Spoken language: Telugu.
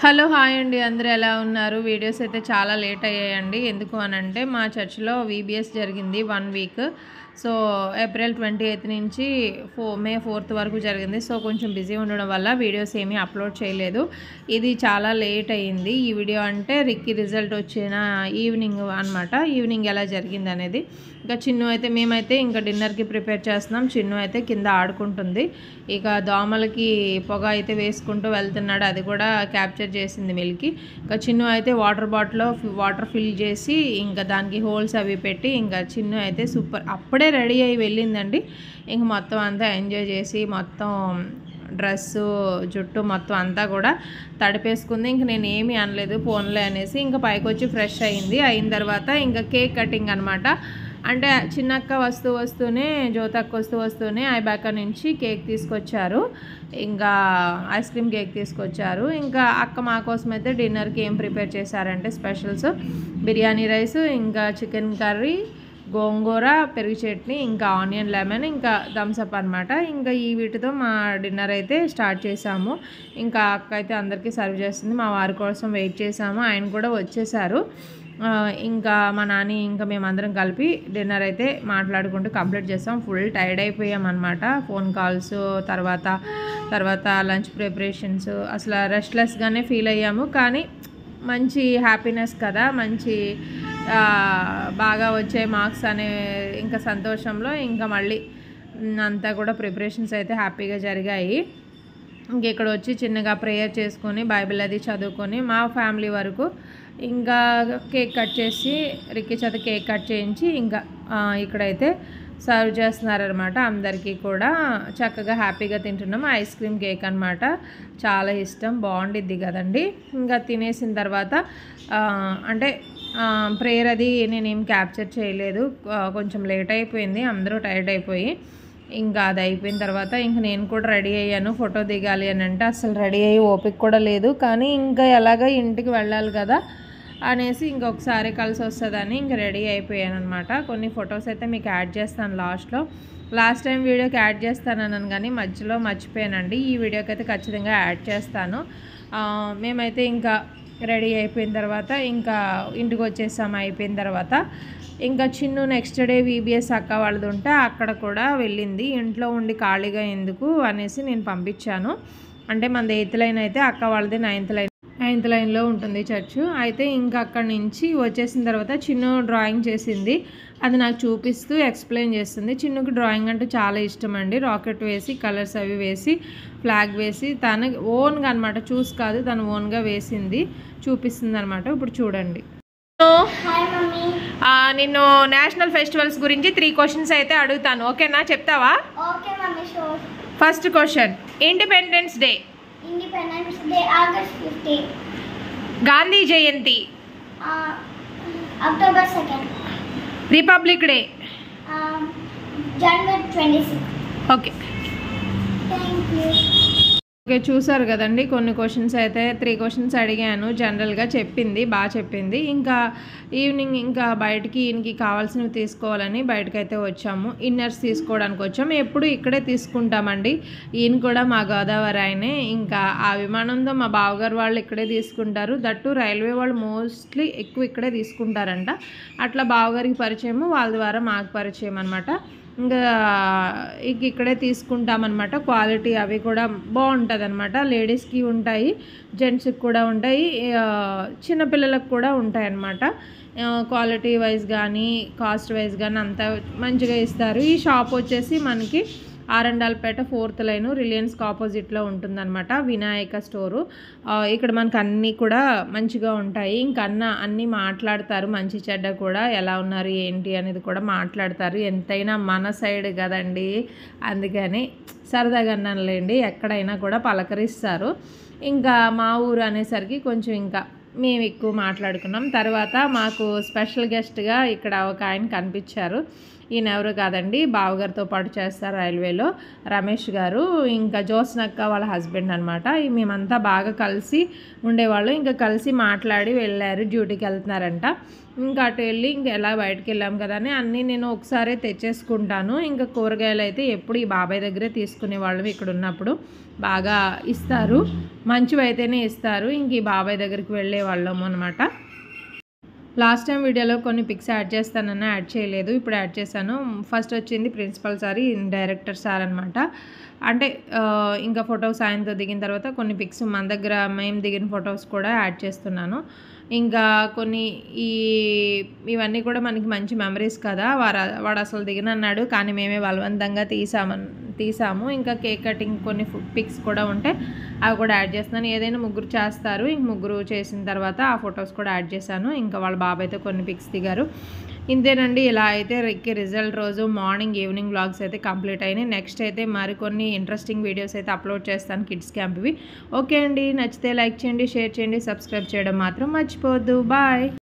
హలో హాయ్ అండి, అందరూ ఎలా ఉన్నారు? వీడియోస్ అయితే చాలా లేట్ అయ్యాయండి. ఎందుకు అనంటే మా చర్చ్లో VBS జరిగింది 1 వీక్. సో ఏప్రిల్ 28 నుంచి మే 4 వరకు జరిగింది. సో కొంచెం బిజీ ఉండడం వల్ల వీడియోస్ ఏమీ అప్లోడ్ చేయలేదు. ఇది చాలా లేట్ అయ్యింది. ఈ వీడియో అంటే రిక్కీ రిజల్ట్ వచ్చిన ఈవినింగ్ అనమాట. ఈవినింగ్ ఎలా జరిగింది అనేది. ఇంకా చిన్ను అయితే మేమైతే ఇంకా డిన్నర్కి ప్రిపేర్ చేస్తున్నాం. చిన్ను అయితే కింద ఆడుకుంటుంది. ఇక దోమలకి పొగ అయితే వేసుకుంటూ వెళ్తున్నాడు. అది కూడా క్యాప్చర్ చేసింది మిల్కి. ఇంకా చిన్ను అయితే వాటర్ బాటిల్లో వాటర్ ఫిల్ చేసి ఇంకా దానికి హోల్స్ అవి పెట్టి ఇంకా చిన్ను అయితే సూపర్ అప్పుడే రెడీ అయ్యి వెళ్ళిందండి. ఇంక మొత్తం అంతా ఎంజాయ్ చేసి మొత్తం డ్రెస్సు జుట్టు మొత్తం అంతా కూడా తడిపేసుకుంది. ఇంక నేను ఏమీ అనలేదు, ఫోన్లే అనేసి ఇంకా పైకి వచ్చి ఫ్రెష్ అయింది. అయిన తర్వాత ఇంకా కేక్ కటింగ్ అనమాట. అంటే చిన్నక్క వస్తూనే జ్యోతక్క వస్తూనే ఐబాక నుంచి కేక్ తీసుకొచ్చారు. ఇంకా ఐస్ క్రీమ్ కేక్ తీసుకొచ్చారు. ఇంకా అక్క మా కోసం అయితే డిన్నర్కి ఏం ప్రిపేర్ చేశారంటే స్పెషల్స్ బిర్యానీ రైస్, ఇంకా చికెన్ కర్రీ, గోంగూర, పెరుగు చట్నీ, ఇంకా ఆనియన్ లెమన్, ఇంకా థమ్స్అప్ అనమాట. ఇంకా ఈ వీటితో మా డిన్నర్ అయితే స్టార్ట్ చేసాము. ఇంకా అక్క అయితే అందరికీ సర్వ్ చేస్తుంది. మా వారి కోసం వెయిట్ చేసాము. ఆయన కూడా వచ్చేసారు. ఇంకా మా నాని ఇంకా మేమందరం కలిపి డిన్నర్ అయితే మాట్లాడుకుంటూ కంప్లీట్ చేస్తాం. ఫుల్ టైర్డ్ అయిపోయాం అనమాట. ఫోన్ కాల్స్ తర్వాత లంచ్ ప్రిపరేషన్స్ అసలు రెస్ట్లెస్గానే ఫీల్ అయ్యాము. కానీ మంచి హ్యాపీనెస్ కదా, మంచి బాగా వచ్చే మార్క్స్ అనే ఇంకా సంతోషంలో ఇంకా మళ్ళీ అంతా కూడా ప్రిపరేషన్స్ అయితే హ్యాపీగా జరిగాయి. ఇంక ఇక్కడ వచ్చి చిన్నగా ప్రేయర్ చేసుకొని బైబిల్ అది చదువుకొని మా ఫ్యామిలీ వరకు ఇంకా కేక్ కట్ చేసి రిక్కీ చేత కేక్ కట్ చేయించి ఇంకా ఇక్కడైతే సర్వ్ చేస్తున్నారనమాట. అందరికీ కూడా చక్కగా హ్యాపీగా తింటున్నాం. ఐస్ క్రీమ్ కేక్ అనమాట, చాలా ఇష్టం, బాగుండిద్ది కదండి. ఇంకా తినేసిన తర్వాత అంటే ప్రేయర్ అది నేనేం క్యాప్చర్ చేయలేదు, కొంచెం లేట్ అయిపోయింది, అందరూ టైర్డ్ అయిపోయి. ఇంకా అది అయిపోయిన తర్వాత ఇంక నేను కూడా రెడీ అయ్యాను. ఫోటో దిగాలి అని అంటే అసలు రెడీ అయ్యి ఓపిక కూడా లేదు. కానీ ఇంకా ఎలాగ ఇంటికి వెళ్ళాలి కదా అనేసి ఇంకొకసారి కలిసి వస్తుందని ఇంకా రెడీ అయిపోయాను అనమాట. కొన్ని ఫొటోస్ అయితే మీకు యాడ్ చేస్తాను లాస్ట్ టైం వీడియోకి యాడ్ చేస్తానన్నాను కానీ మధ్యలో మర్చిపోయానండి. ఈ వీడియోకి అయితే ఖచ్చితంగా యాడ్ చేస్తాను. మేమైతే ఇంకా రెడీ అయిపోయిన తర్వాత ఇంకా ఇంటికి వచ్చేసాము. అయిపోయిన తర్వాత ఇంకా చిన్ను నెక్స్ట్ డే VBS అక్క వాళ్ళది ఉంటే అక్కడ కూడా వెళ్ళింది. ఇంట్లో ఉండి ఖాళీగా ఎందుకు అనేసి నేను పంపించాను. అంటే మనది 8th లైన్ అయితే అక్క వాళ్ళది 9th లైన్లో ఉంటుంది చర్చు. అయితే ఇంకా అక్కడి నుంచి వచ్చేసిన తర్వాత చిన్ను డ్రాయింగ్ చేసింది. అది నాకు చూపిస్తూ ఎక్స్ప్లెయిన్ చేస్తుంది. చిన్నుకి డ్రాయింగ్ అంటే చాలా ఇష్టం అండి. రాకెట్ వేసి కలర్స్ అవి వేసి ఫ్లాగ్ వేసి తన ఓన్గా అనమాట, చూసి కాదు తను ఓన్గా వేసింది, చూపిస్తుంది అనమాట. ఇప్పుడు చూడండి. నిన్ను నేషనల్ ఫెస్టివల్స్ గురించి 3 క్వశ్చన్స్ అయితే అడుగుతాను, ఓకేనా? చెప్తావా? First question, Independence Day August 15. Gandhi Jayanti October 2. Republic Day January 26. Okay, thank you. Okay, చూసారు కదండి. కొన్ని క్వశ్చన్స్ అయితే 3 క్వశ్చన్స్ అడిగాను. జనరల్గా బాగా చెప్పింది. ఇంకా ఈవినింగ్ ఇంకా బయటికి ఈయనకి కావాల్సినవి తీసుకోవాలని బయటకైతే వచ్చాము. ఇన్నర్స్ తీసుకోవడానికి వచ్చాము. ఎప్పుడు ఇక్కడే తీసుకుంటామండి. ఈయన కూడా మా గోదావరి ఆయనే. ఇంకా ఆ విమానంతో మా బావగారు వాళ్ళు ఇక్కడే తీసుకుంటారు. దట్టు రైల్వే వాళ్ళు మోస్ట్లీ ఎక్కువ ఇక్కడే తీసుకుంటారంట. అట్లా బావగారికి పరిచయము, వాళ్ళ ద్వారా మాకు పరిచయం అనమాట. ఇంకా ఇక్కడే తీసుకుంటామన్నమాట. క్వాలిటీ అవి కూడా బాగుంటుంది అనమాట. లేడీస్కి ఉంటాయి, జెంట్స్కి కూడా ఉంటాయి, చిన్నపిల్లలకు కూడా ఉంటాయి అన్నమాట. క్వాలిటీ వైజ్ కానీ కాస్ట్ వైజ్ కానీ అంతా మంచిగా ఇస్తారు. ఈ షాప్ వచ్చేసి మనకి ఆరండాల్పేట 4th లైన్ రిలయన్స్కి ఆపోజిట్లో ఉంటుందన్నమాట. వినాయక స్టోరు. ఇక్కడ మనకు అన్నీ కూడా మంచిగా ఉంటాయి. ఇంకా అన్నీ మాట్లాడతారు, మంచి చెడ్డ కూడా, ఎలా ఉన్నారు ఏంటి అనేది కూడా మాట్లాడతారు. ఎంతైనా మన సైడ్ కదండి, అందుకని సరదాగా అన్నానులేండి. ఎక్కడైనా కూడా పలకరిస్తారు. ఇంకా మా ఊరు అనేసరికి కొంచెం ఇంకా మేము ఎక్కువ మాట్లాడుకున్నాం. తర్వాత మాకు స్పెషల్ గెస్ట్గా ఇక్కడ ఒక ఆయన కనిపించారు. ఈయన ఎవరు కాదండి, బావగారితో పాటు చేస్తారు రైల్వేలో, రమేష్ గారు. ఇంకా జ్యోత్స్నక్క వాళ్ళ హస్బెండ్ అనమాట. మేమంతా బాగా కలిసి ఉండేవాళ్ళు. ఇంకా కలిసి మాట్లాడి వెళ్ళారు, డ్యూటీకి వెళ్తున్నారంట. ఇంకా అటు వెళ్ళి ఇంకా ఎలా బయటకు వెళ్ళాం కదా అని అన్నీ నేను ఒకసారి తెచ్చేసుకుంటాను. ఇంకా కూరగాయలు అయితే ఎప్పుడు ఈ బాబాయ్ దగ్గరే తీసుకునేవాళ్ళం ఇక్కడ ఉన్నప్పుడు. బాగా ఇస్తారు, మంచివి అయితేనే ఇస్తారు. ఇంక ఈ బాబాయ్ దగ్గరికి వెళ్ళే వాళ్ళము అనమాట. లాస్ట్ టైం వీడియోలో కొన్ని పిక్స్ యాడ్ చేస్తానన్నా యాడ్ చేయలేదు, ఇప్పుడు యాడ్ చేశాను. ఫస్ట్ వచ్చింది ప్రిన్సిపల్ సార్, డైరెక్టర్ సార్ అనమాట. అంటే ఇంకా ఫొటోస్ ఆయనతో దిగిన తర్వాత కొన్ని పిక్స్ మన దగ్గర మేము దిగిన ఫొటోస్ కూడా యాడ్ చేస్తున్నాను. ఇంకా కొన్ని ఇవన్నీ కూడా మనకి మంచి మెమరీస్ కదా. వాడు అసలు దిగనన్నాడు, కానీ మేమే బలవంతంగా తీసాము. ఇంకా కేక్ కటింగ్ కొన్ని పిక్స్ కూడా ఉంటే అవి కూడా యాడ్ చేస్తున్నాను. ఏదైనా ముగ్గురు చేస్తారు, ఇంక ముగ్గురు చేసిన తర్వాత ఆ ఫొటోస్ కూడా యాడ్ చేశాను. ఇంకా వాళ్ళ బాబాయ్తో కొన్ని పిక్స్ దిగారు. ఇంతేనండి. ఇలా అయితే రిజల్ట్ రోజు మార్నింగ్ ఈవినింగ్ వ్లాగ్స్ అయితే కంప్లీట్ అయినాయి. నెక్స్ట్ అయితే మరికొన్ని ఇంట్రెస్టింగ్ వీడియోస్ అయితే అప్లోడ్ చేస్తాను కిడ్స్ క్యాంప్వి. ఓకే అండి, నచ్చితే లైక్ చేయండి, షేర్ చేయండి, సబ్స్క్రైబ్ చేయడం మాత్రం మర్చిపోవద్దు. బాయ్.